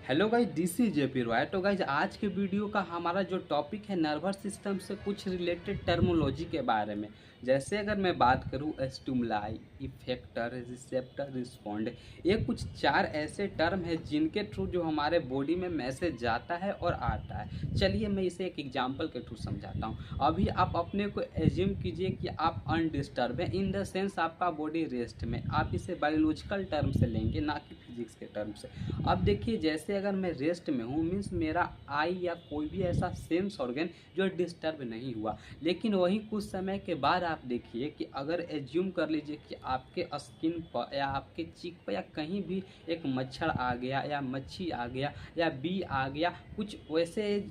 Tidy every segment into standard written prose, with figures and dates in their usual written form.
Hello guys, this is JP Roy. तो guys आज के वीडियो का हमारा जो टॉपिक है नर्वस सिस्टम से कुछ रिलेटेड टर्मोलॉजी के बारे में। जैसे अगर मैं बात करूँ स्टिमुलाई, इफेक्टर, रिसेप्टर, रिस्पॉन्ड, ये कुछ चार ऐसे टर्म है जिनके थ्रू जो हमारे बॉडी में मैसेज जाता है और आता है। चलिए मैं इसे एक एग्जांपल के थ्रू समझाता हूँ। अभी आप अपने को एज्यूम कीजिए कि आप अनडिस्टर्ब हैं, इन द सेंस आपका बॉडी रेस्ट में। आप इसे बायोलॉजिकल टर्म से लेंगे, ना कि फिजिक्स के टर्म से। अब देखिए, जैसे अगर मैं रेस्ट में हूँ मीन्स मेरा आई या कोई भी ऐसा सेंस ऑर्गन जो डिस्टर्ब नहीं हुआ। लेकिन वहीं कुछ समय के बाद आप देखिए कि अगर एज्यूम कर लीजिए कि आपके स्किन पर या आपके चीक पर या कहीं भी एक मच्छर आ गया या मच्छी आ गया या बी आ गया, कुछ वैसे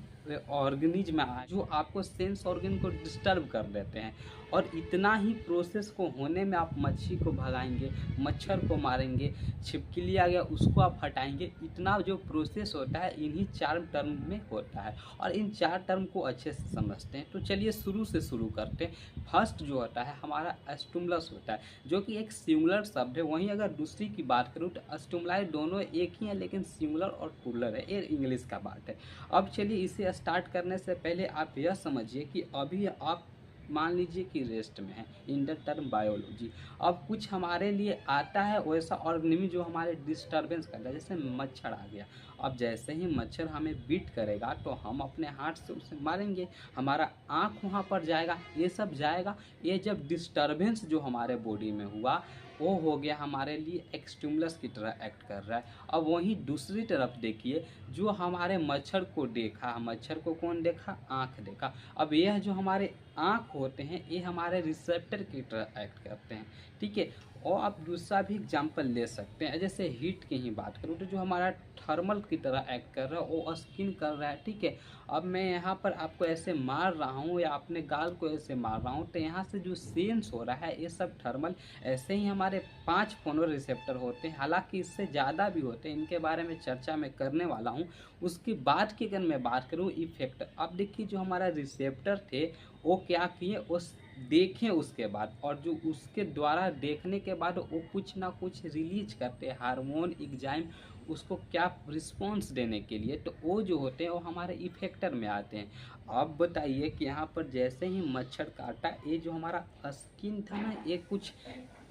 ऑर्गेनिज्म आ जो आपको सेंस ऑर्गन को डिस्टर्ब कर देते हैं। और इतना ही प्रोसेस को होने में आप मच्छी को भगाएंगे, मच्छर को मारेंगे, छिपकली आ गया उसको आप हटाएंगे। इतना जो प्रोसेस होता है इन्हीं चार टर्म में होता है और इन चार टर्म को अच्छे से समझते हैं। तो चलिए शुरू से शुरू करते हैं। फर्स्ट जो होता है हमारा स्टिमुलस होता है, जो कि एक सिंगुलर शब्द है। वहीं अगर दूसरी की बात करूँ तो स्टिमुलाई दोनों एक ही है, लेकिन सिंगुलर और प्लूरल है, ये इंग्लिश का बात है। अब चलिए इसे स्टार्ट करने से पहले आप यह समझिए कि अभी आप मान लीजिए कि रेस्ट में है इन द टर्म बायोलॉजी। अब कुछ हमारे लिए आता है वैसा ऑर्गेनिज्म जो हमारे डिस्टर्बेंस करता है, जैसे मच्छर आ गया। अब जैसे ही मच्छर हमें बीट करेगा तो हम अपने हाथ से उसे मारेंगे, हमारा आँख वहाँ पर जाएगा, ये सब जाएगा। ये जब डिस्टर्बेंस जो हमारे बॉडी में हुआ वो हो गया हमारे लिए एक स्टिमुलस की तरह एक्ट कर रहा है। अब वहीं दूसरी तरफ देखिए, जो हमारे मच्छर को देखा, मच्छर को कौन देखा? आँख देखा। अब यह जो हमारे आँख होते हैं ये हमारे रिसेप्टर की तरह एक्ट करते हैं, ठीक है। और आप दूसरा भी एग्जांपल ले सकते हैं, जैसे हीट की ही बात करूँ तो जो हमारा थर्मल की तरह एक्ट कर रहा है वो स्किन कर रहा है, ठीक है। अब मैं यहाँ पर आपको ऐसे मार रहा हूँ या अपने गाल को ऐसे मार रहा हूँ तो यहाँ से जो सेंस हो रहा है ये सब थर्मल। ऐसे ही हमारे 5 फोनो रिसेप्टर होते हैं, हालांकि इससे ज़्यादा भी होते हैं, इनके बारे में चर्चा मैं करने वाला हूँ। उसके बाद की अगर मैं बात करूँ इफेक्टर, अब देखिए जो हमारा रिसेप्टर थे वो क्या किए, उस देखें उसके बाद, और जो उसके द्वारा देखने के बाद वो कुछ ना कुछ रिलीज करते हैं हार्मोन एग्जाइम, उसको क्या रिस्पॉन्स देने के लिए। तो वो जो होते हैं वो हमारे इफेक्टर में आते हैं। अब बताइए कि यहाँ पर जैसे ही मच्छर काटा, ये जो हमारा स्किन था ना ये कुछ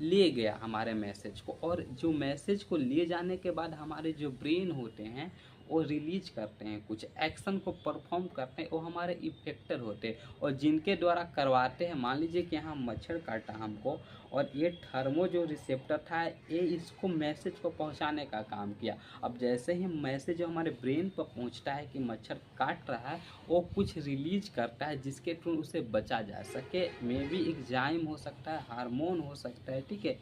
ले गया हमारे मैसेज को, और जो मैसेज को ले जाने के बाद हमारे जो ब्रेन होते हैं वो रिलीज करते हैं, कुछ एक्शन को परफॉर्म करते हैं, वो हमारे इफेक्टर होते हैं। और जिनके द्वारा करवाते हैं, मान लीजिए कि यहाँ मच्छर काटा हमको और ये थर्मो जो रिसेप्टर था ये इसको मैसेज को पहुँचाने का काम किया। अब जैसे ही मैसेज जो हमारे ब्रेन पर पहुँचता है कि मच्छर काट रहा है, वो कुछ रिलीज करता है जिसके थ्रू उसे बचा जा सके। मे बी एग्जाइम हो सकता है, हार्मोन हो सकता है, ठीक है,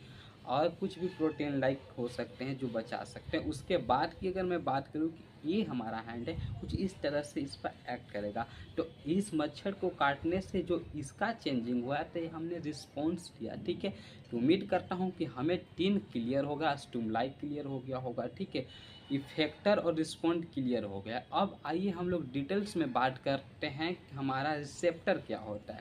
और कुछ भी प्रोटीन लाइक हो सकते हैं जो बचा सकते हैं। उसके बाद की अगर मैं बात करूं कि ये हमारा हैंड है कुछ इस तरह से इस पर एक्ट करेगा, तो इस मच्छर को काटने से जो इसका चेंजिंग हुआ तो ये हमने रिस्पॉन्स दिया, ठीक है। तो उम्मीद करता हूं कि हमें 3 क्लियर होगा, स्टिमुलाई क्लियर हो गया होगा, ठीक है, इफेक्टर और रिस्पॉन्ड क्लियर हो गया। अब आइए हम लोग डिटेल्स में बात करते हैं कि हमारा रिसेप्टर क्या होता है।